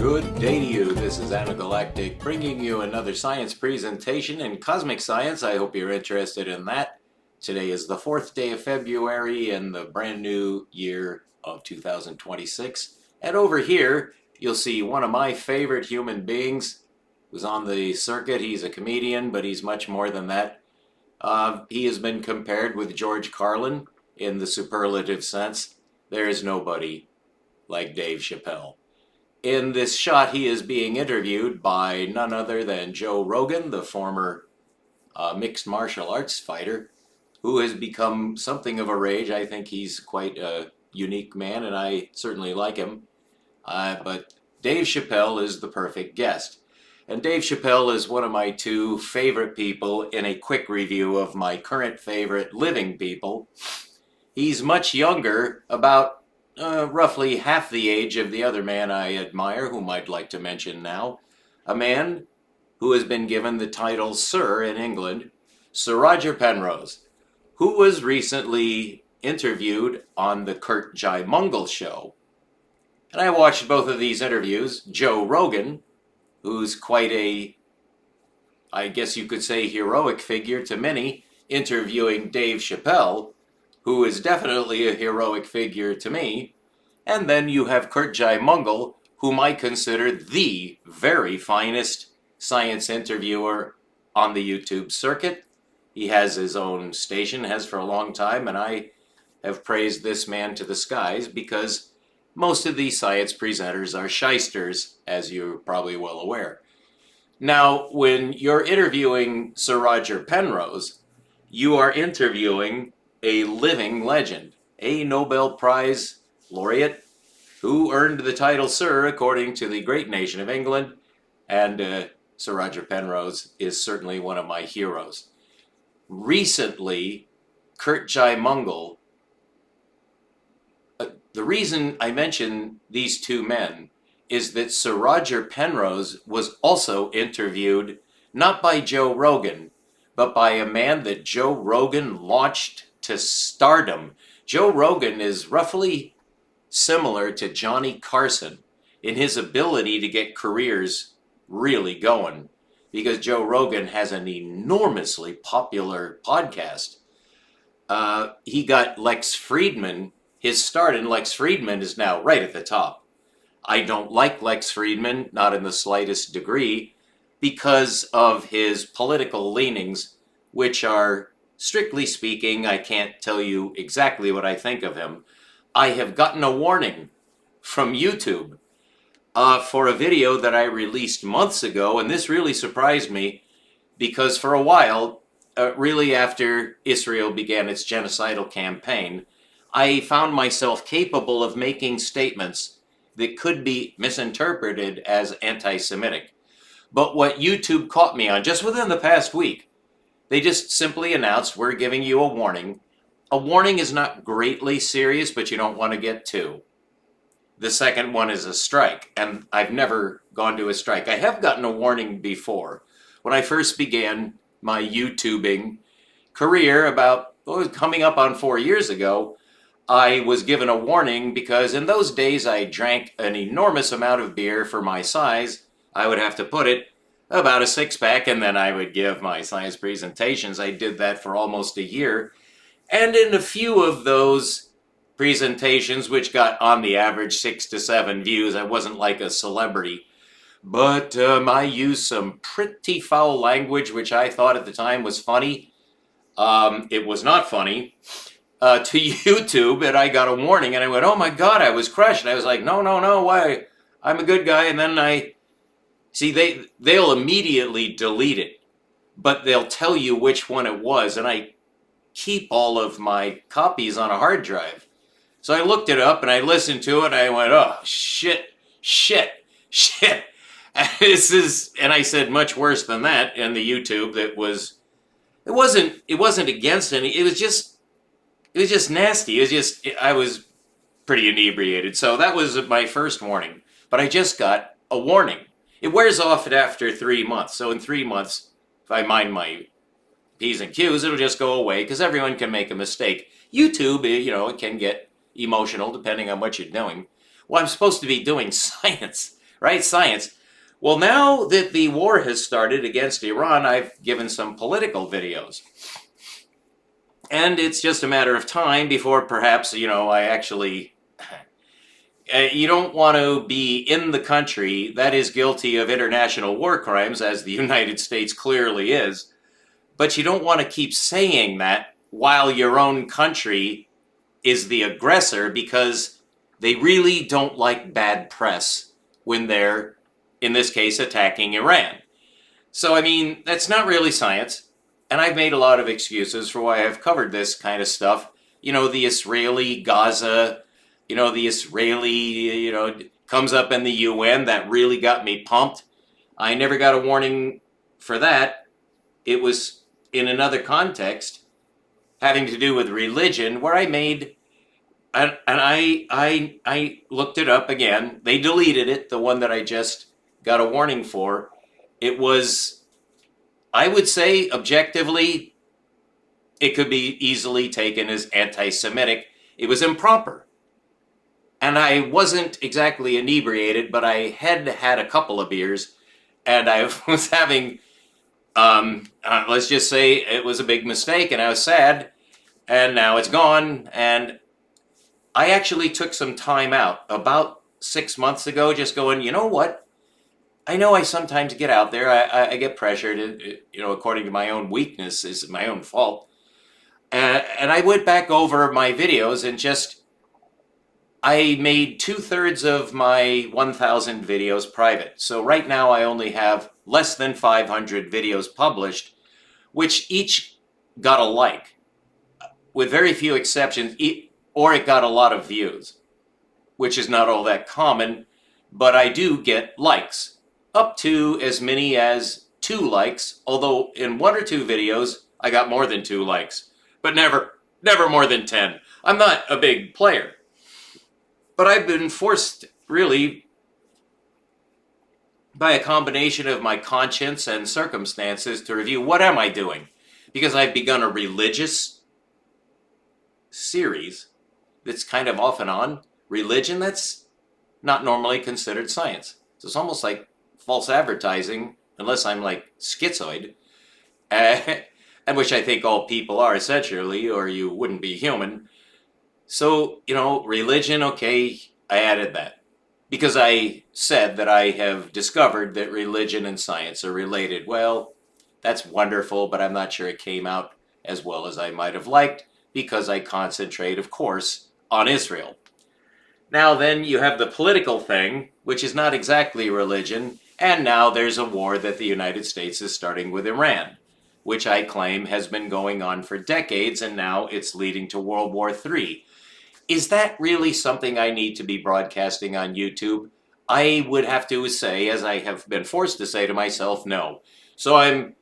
Good day to you. This is Galactic bringing you another science presentation in cosmic science. I hope you're interested in that. Today is the 4th day of February in the brand new year of 2026. And over here, you'll see one of my favorite human beings who's on the circuit. He's a comedian, but he's much more than that. He has been compared with George Carlin in the superlative sense. There is nobody like Dave Chappelle. In this shot, he is being interviewed by none other than Joe Rogan, the former mixed martial arts fighter, who has become something of a rage. I think he's quite a unique man, and I certainly like him. But Dave Chappelle is the perfect guest. And Dave Chappelle is one of my two favorite people in a quick review of my current favorite living people. He's much younger, about roughly half the age of the other man I admire, whom I'd like to mention now. A man who has been given the title Sir in England, Sir Roger Penrose, who was recently interviewed on the Kurt Mungle show. And I watched both of these interviews. Joe Rogan, who's quite a, I guess you could say, heroic figure to many, interviewing Dave Chappelle, who is definitely a heroic figure to me. And then you have Kurt Mungle, whom I consider the very finest science interviewer on the YouTube circuit. He has his own station, has for a long time, and I have praised this man to the skies because most of these science presenters are shysters, as you're probably well aware. Now, when you're interviewing Sir Roger Penrose, you are interviewing a living legend, a Nobel Prize laureate who earned the title Sir according to the great nation of England, and Sir Roger Penrose is certainly one of my heroes. Recently, Kurt Mungle, the reason I mention these two men is that Sir Roger Penrose was also interviewed not by Joe Rogan, but by a man that Joe Rogan launched to stardom. Joe Rogan is roughly similar to Johnny Carson in his ability to get careers really going, because Joe Rogan has an enormously popular podcast. He got Lex Fridman his start, and Lex Fridman is now right at the top. I don't like Lex Fridman, not in the slightest degree, because of his political leanings, which are, strictly speaking, I can't tell you exactly what I think of him. I have gotten a warning from YouTube for a video that I released months ago, and this really surprised me because for a while, really after Israel began its genocidal campaign, I found myself capable of making statements that could be misinterpreted as anti-Semitic. But what YouTube caught me on just within the past week, they just simply announced, we're giving you a warning. A warning is not greatly serious, but you don't want to get two. The second one is a strike, and I've never gone to a strike. I have gotten a warning before. When I first began my YouTubing career about, coming up on 4 years ago, I was given a warning because in those days I drank an enormous amount of beer for my size. I would have to put it about a 6-pack, and then I would give my science presentations. I did that for almost a year. And in a few of those presentations, which got on the average 6 to 7 views, I wasn't like a celebrity. But I used some pretty foul language, which I thought at the time was funny. It was not funny to YouTube, and I got a warning, and I went, oh my God, I was crushed. And I was like, no, why? I'm a good guy. And then they'll immediately delete it, but they'll tell you which one it was, and I keep all of my copies on a hard drive. So I looked it up and I listened to it and I went, oh, shit. And I said much worse than that in the YouTube. It wasn't against any, it was just nasty. I was pretty inebriated. So that was my first warning, but I just got a warning. It wears off after 3 months. So in 3 months, if I mind my P's and Q's, it'll just go away because everyone can make a mistake. YouTube, it can get emotional depending on what you're doing. Well, I'm supposed to be doing science, right? Science. Well, now that the war has started against Iran, I've given some political videos. And it's just a matter of time before perhaps, I actually. You don't want to be in the country that is guilty of international war crimes, as the United States clearly is, but you don't want to keep saying that while your own country is the aggressor, because they really don't like bad press when they're, in this case, attacking Iran. So, I mean, that's not really science. And I've made a lot of excuses for why I've covered this kind of stuff. The Israeli Gaza, the Israeli, comes up in the UN. That really got me pumped. I never got a warning for that. It was in another context having to do with religion where I made, and I looked it up again. They deleted it, the one that I just got a warning for. It was, I would say, objectively, it could be easily taken as anti-Semitic. It was improper. And I wasn't exactly inebriated, but I had had a couple of beers, and I was having, let's just say it was a big mistake, and I was sad, and now it's gone. And I actually took some time out about 6 months ago, just going, you know what? I know I sometimes get out there. I get pressured, according to my own weakness, is my own fault. And I went back over my videos and I made 2/3 of my 1,000 videos private. So right now I only have less than 500 videos published, which each got a like, with very few exceptions, or it got a lot of views, which is not all that common, but I do get likes. Up to as many as 2 likes, although in 1 or 2 videos I got more than 2 likes, but never more than 10. I'm not a big player, but I've been forced, really, by a combination of my conscience and circumstances to review what am I doing, because I've begun a religious series that's kind of off and on. Religion that's not normally considered science. So it's almost like false advertising, unless I'm like schizoid, and which I think all people are essentially, or you wouldn't be human. So, religion, okay, I added that because I said that I have discovered that religion and science are related. Well, that's wonderful, but I'm not sure it came out as well as I might have liked, because I concentrate, of course, on Israel. Now then, you have the political thing, which is not exactly religion, and now there's a war that the United States is starting with Iran, which I claim has been going on for decades, and now it's leading to World War III. Is that really something I need to be broadcasting on YouTube? I would have to say, as I have been forced to say to myself, no. So I'm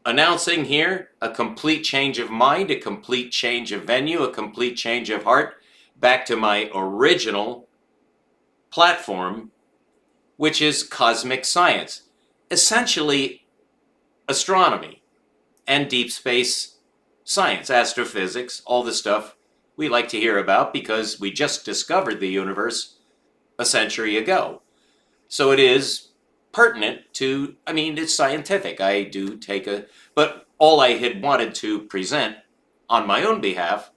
announcing here a complete change of mind, a complete change of venue, a complete change of heart, back to my original platform, which is cosmic science. Essentially, astronomy and deep space science, astrophysics, all the stuff we like to hear about because we just discovered the universe a century ago. So it is pertinent to, it's scientific. I do take but all I had wanted to present on my own behalf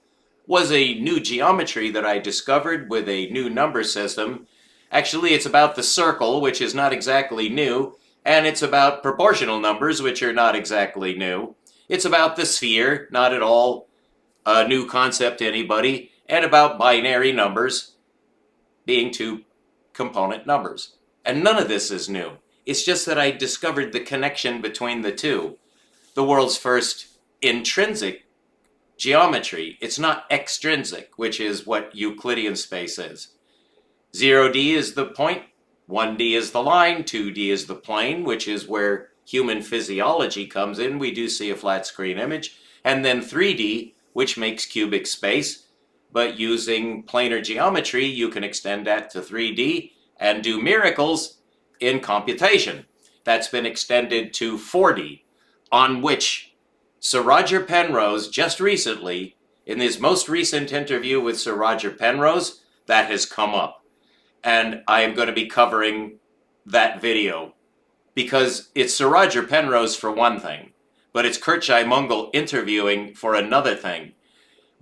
was a new geometry that I discovered with a new number system. Actually, it's about the circle, which is not exactly new, and it's about proportional numbers, which are not exactly new. It's about the sphere, not at all a new concept to anybody, and about binary numbers being 2-component numbers. And none of this is new. It's just that I discovered the connection between the two. The world's first intrinsic geometry. It's not extrinsic, which is what Euclidean space is. 0D is the point, 1D is the line, 2D is the plane, which is where human physiology comes in. We do see a flat screen image. And then 3D, which makes cubic space. But using planar geometry, you can extend that to 3D and do miracles in computation. That's been extended to 4D, on which Sir Roger Penrose just recently, in his most recent interview with Sir Roger Penrose, that has come up. And I am going to be covering that video because it's Sir Roger Penrose for one thing, but it's MANl interviewing for another thing.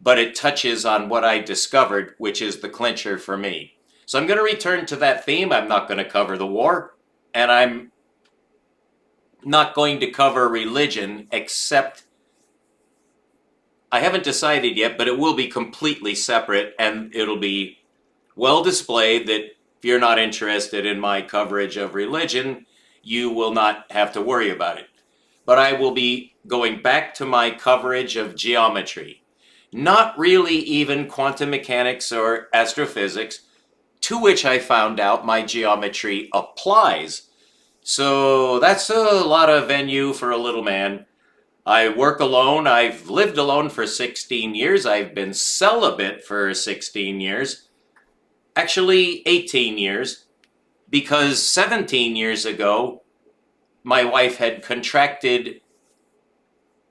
But it touches on what I discovered, which is the clincher for me. So I'm going to return to that theme. I'm not going to cover the war, and I'm not going to cover religion, except I haven't decided yet, but it will be completely separate, and it'll be well displayed that if you're not interested in my coverage of religion, you will not have to worry about it. But I will be going back to my coverage of geometry. Not really even quantum mechanics or astrophysics, to which I found out my geometry applies. So that's a lot of venue for a little man. I work alone. I've lived alone for 16 years. I've been celibate for 16 years. Actually, 18 years, because 17 years ago, my wife had contracted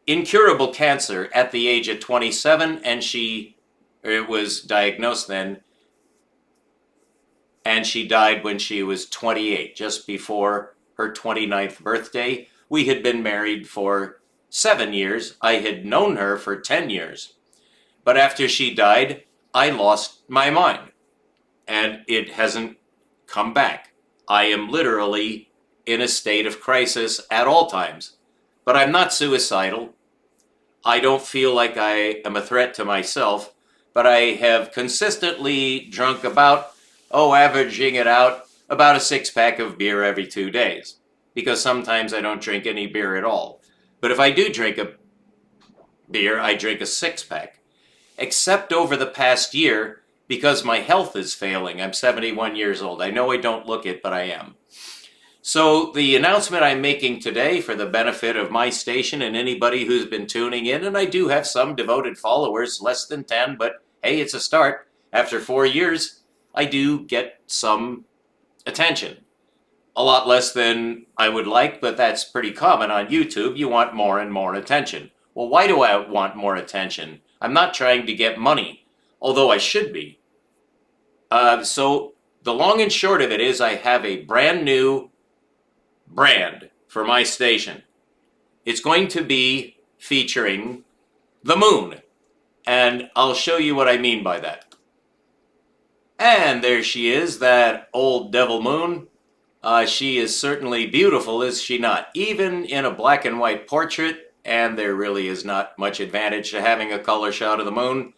incurable cancer at the age of 27, and it was diagnosed then, and she died when she was 28, just before her 29th birthday. We had been married for 7 years. I had known her for 10 years. But after she died, I lost my mind, and it hasn't come back. I am literally in a state of crisis at all times. But I'm not suicidal. I don't feel like I am a threat to myself, but I have consistently drunk averaging it out, about a 6-pack of beer every 2 days. Because sometimes I don't drink any beer at all. But if I do drink a beer, I drink a 6-pack. Except over the past year, because my health is failing. I'm 71 years old. I know I don't look it, but I am. So the announcement I'm making today for the benefit of my station and anybody who's been tuning in, and I do have some devoted followers, less than 10, but hey, it's a start. After 4 years, I do get some attention. A lot less than I would like, but that's pretty common on YouTube. You want more and more attention. Well, why do I want more attention? I'm not trying to get money, although I should be. So the long and short of it is I have a brand new brand for my station. It's going to be featuring the moon, and I'll show you what I mean by that. And there she is, that old devil moon. She is certainly beautiful, is she not? Even in a black and white portrait, and there really is not much advantage to having a color shot of the moon.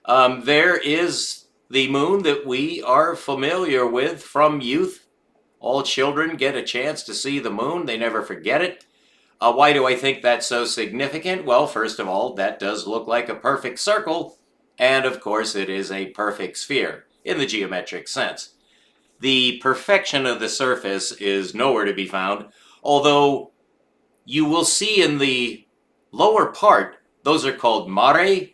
There is the moon that we are familiar with from youth. All children get a chance to see the moon. They never forget it. Why do I think that's so significant? Well, first of all, that does look like a perfect circle. And of course, it is a perfect sphere in the geometric sense. The perfection of the surface is nowhere to be found, although you will see in the lower part, those are called mare.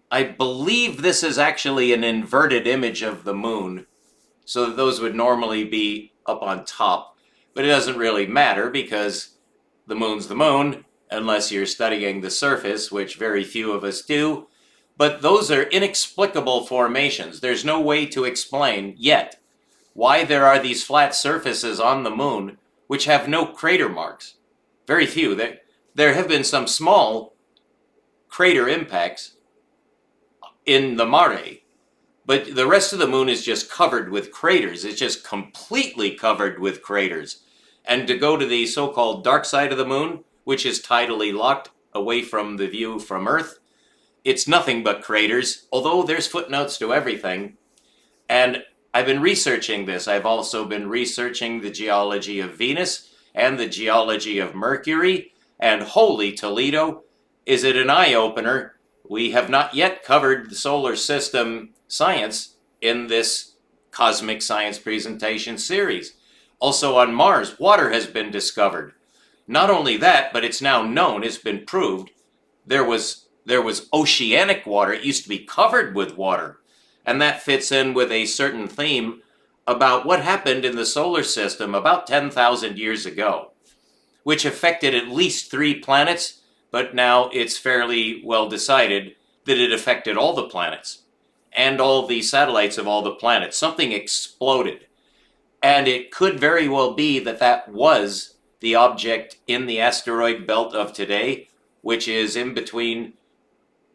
I believe this is actually an inverted image of the moon, so that those would normally be up on top. But it doesn't really matter because the moon's the moon, unless you're studying the surface, which very few of us do. But those are inexplicable formations. There's no way to explain yet why there are these flat surfaces on the moon which have no crater marks. Very few. There have been some small crater impacts in the mare, but the rest of the moon is just covered with craters. It's just completely covered with craters. And to go to the so-called dark side of the moon, which is tidally locked away from the view from Earth, it's nothing but craters, although there's footnotes to everything. And I've been researching this. I've also been researching the geology of Venus and the geology of Mercury. And holy Toledo, is it an eye-opener? We have not yet covered the solar system science in this cosmic science presentation series. Also on Mars, water has been discovered. Not only that, but it's now known, it's been proved, there was oceanic water. It used to be covered with water. And that fits in with a certain theme about what happened in the solar system about 10,000 years ago, which affected at least 3 planets, but now it's fairly well decided that it affected all the planets and all the satellites of all the planets. Something exploded. And it could very well be that that was the object in the asteroid belt of today, which is in between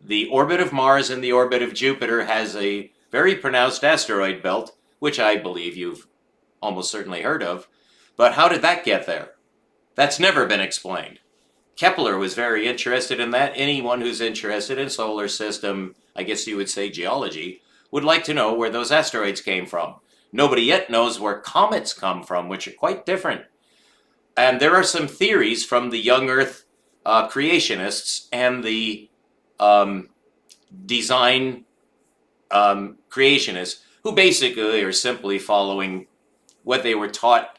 the orbit of Mars and the orbit of Jupiter, has a very pronounced asteroid belt, which I believe you've almost certainly heard of. But how did that get there? That's never been explained. Kepler was very interested in that. Anyone who's interested in solar system, I guess you would say geology, would like to know where those asteroids came from. Nobody yet knows where comets come from, which are quite different. And there are some theories from the young Earth creationists and the design creationists who basically are simply following what they were taught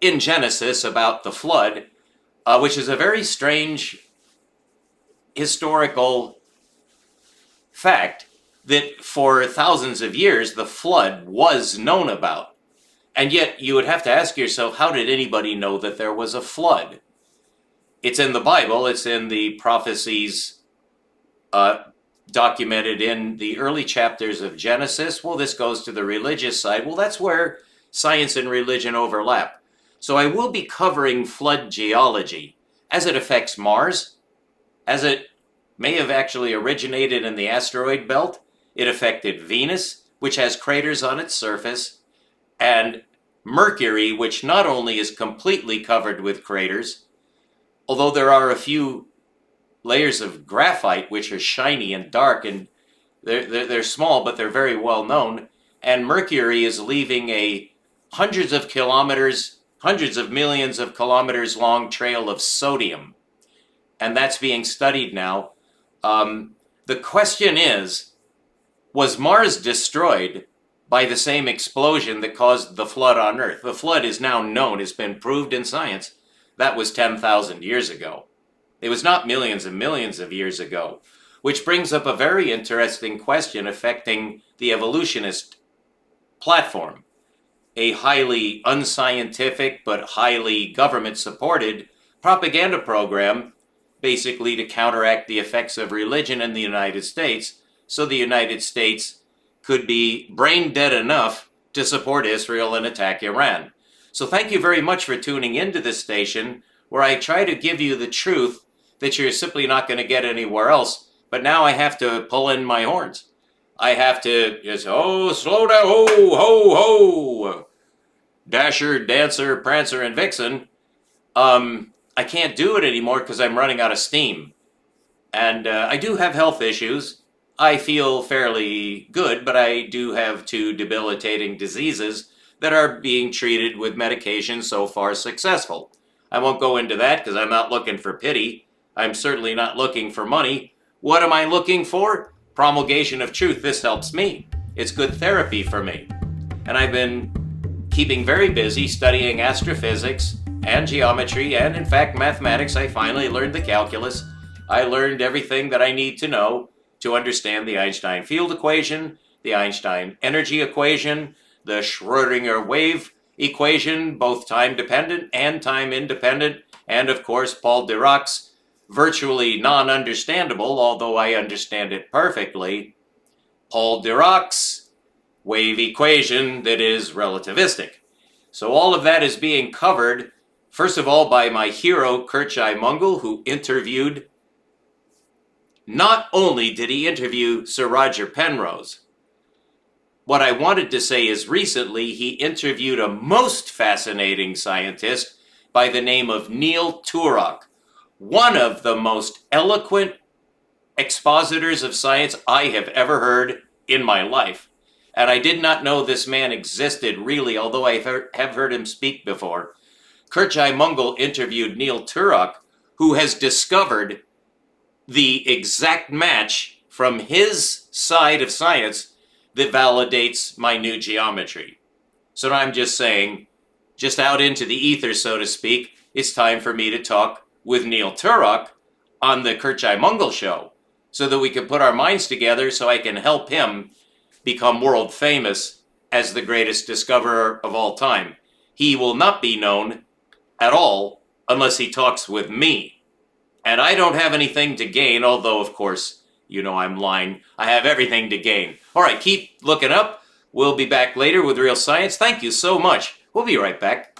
in Genesis about the flood, which is a very strange historical fact that for thousands of years the flood was known about. And yet you would have to ask yourself, how did anybody know that there was a flood? It's in the Bible, it's in the prophecies documented in the early chapters of Genesis. Well, this goes to the religious side. Well, that's where science and religion overlap. So I will be covering flood geology as it affects Mars, as it may have actually originated in the asteroid belt. It affected Venus, which has craters on its surface, and Mercury, which not only is completely covered with craters, although there are a few layers of graphite which are shiny and dark, and they're small, but they're very well known. And Mercury is leaving a hundreds of kilometers, hundreds of millions of kilometers long trail of sodium. And that's being studied now. The question is, was Mars destroyed by the same explosion that caused the flood on Earth? The flood is now known, it's been proved in science. That was 10,000 years ago. It was not millions and millions of years ago, which brings up a very interesting question affecting the evolutionist platform, a highly unscientific but highly government-supported propaganda program basically to counteract the effects of religion in the United States, so the United States could be brain dead enough to support Israel and attack Iran. So thank you very much for tuning into this station where I try to give you the truth that you're simply not going to get anywhere else. But now I have to pull in my horns. I have to just, slow down, ho, ho, ho, Dasher, Dancer, Prancer, and Vixen. I can't do it anymore because I'm running out of steam. And I do have health issues. I feel fairly good, but I do have 2 debilitating diseases that are being treated with medication so far successful. I won't go into that because I'm not looking for pity. I'm certainly not looking for money. What am I looking for? Promulgation of truth. This helps me. It's good therapy for me. And I've been keeping very busy studying astrophysics and geometry and, in fact, mathematics. I finally learned the calculus. I learned everything that I need to know to understand the Einstein field equation, the Einstein energy equation, the Schrödinger wave equation, both time-dependent and time-independent, and, of course, Paul Dirac's virtually non-understandable, although I understand it perfectly, Paul Dirac's wave equation that is relativistic. So all of that is being covered, first of all, by my hero, MANl, who interviewed, not only did he interview Sir Roger Penrose, what I wanted to say is recently he interviewed a most fascinating scientist by the name of Neil Turok, one of the most eloquent expositors of science I have ever heard in my life. And I did not know this man existed really, although I have heard him speak before. MANl interviewed Neil Turok, who has discovered the exact match from his side of science that validates my new geometry. So I'm just saying, just out into the ether, so to speak, it's time for me to talk with Neil Turok on the MANl show so that we can put our minds together so I can help him become world famous as the greatest discoverer of all time. He will not be known at all unless he talks with me. And I don't have anything to gain, although, of course, you know I'm lying. I have everything to gain. All right, keep looking up. We'll be back later with real science. Thank you so much. We'll be right back.